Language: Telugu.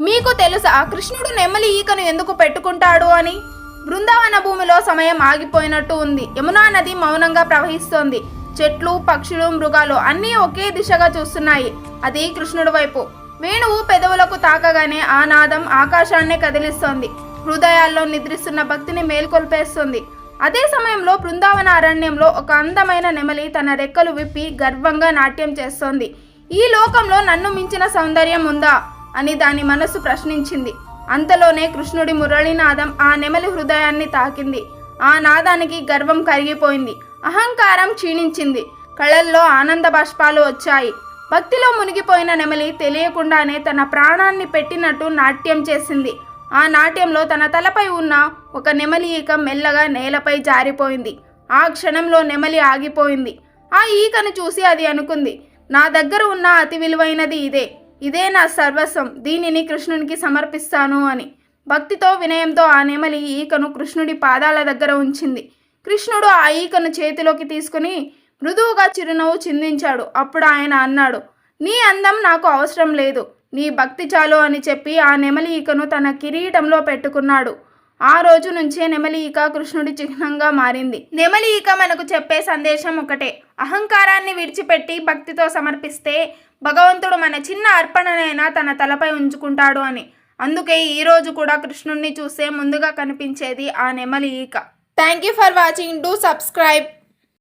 మీకు తెలుసా కృష్ణుడు నెమలి ఈకను ఎందుకు పెట్టుకుంటాడు అని? బృందావన భూమిలో సమయం ఆగిపోయినట్టు ఉంది. యమునా నది మౌనంగా ప్రవహిస్తోంది. చెట్లు, పక్షులు, మృగాలు అన్నీ ఒకే దిశగా చూస్తున్నాయి. అది కృష్ణుడి వైపు. వేణువు పెదవులకు తాకగానే ఆ నాదం ఆకాశాన్నే కదిలిస్తోంది. హృదయాల్లో నిద్రిస్తున్న భక్తిని మేల్కొల్పేస్తుంది. అదే సమయంలో బృందావన అరణ్యంలో ఒక అందమైన నెమలి తన రెక్కలు విప్పి గర్వంగా నాట్యం చేస్తోంది. ఈ లోకంలో నన్ను మించిన సౌందర్యం ఉందా అని దాని మనస్సు ప్రశ్నించింది. అంతలోనే కృష్ణుడి మురళీనాదం ఆ నెమలి హృదయాన్ని తాకింది. ఆ నాదానికి గర్వం కరిగిపోయింది. అహంకారం క్షీణించింది. కళ్ళల్లో ఆనంద బాష్పాలు వచ్చాయి. భక్తిలో మునిగిపోయిన నెమలి తెలియకుండానే తన ప్రాణాన్ని పెట్టినట్టు నాట్యం చేసింది. ఆ నాట్యంలో తన తలపై ఉన్న ఒక నెమలి ఈక మెల్లగా నేలపై జారిపోయింది. ఆ క్షణంలో నెమలి ఆగిపోయింది. ఆ ఈకను చూసి అది అనుకుంది, నా దగ్గర ఉన్న అతి విలువైనది ఇదే నా సర్వస్వం, దీనిని కృష్ణునికి సమర్పిస్తాను అని. భక్తితో వినయంతో ఆ నెమలి ఈకను కృష్ణుడి పాదాల దగ్గర ఉంచింది. కృష్ణుడు ఆ ఈకను చేతిలోకి తీసుకుని మృదువుగా చిరునవ్వు చిందించాడు. అప్పుడు ఆయన అన్నాడు, నీ అందం నాకు అవసరం లేదు, నీ భక్తి చాలు అని చెప్పి ఆ నెమలి ఈకను తన కిరీటంలో పెట్టుకున్నాడు. ఆ రోజు నుంచే నెమలి ఈక కృష్ణుడి చిహ్నంగా మారింది. నెమలి ఈక మనకు చెప్పే సందేశం ఒకటే, అహంకారాన్ని విడిచిపెట్టి భక్తితో సమర్పిస్తే భగవంతుడు మన చిన్న అర్పణనైనా తన తలపై ఉంచుకుంటాడు అని. అందుకే ఈ రోజు కూడా కృష్ణుడిని చూస్తే ముందుగా కనిపించేది ఆ నెమలి ఈక. Thank you for watching. Do subscribe.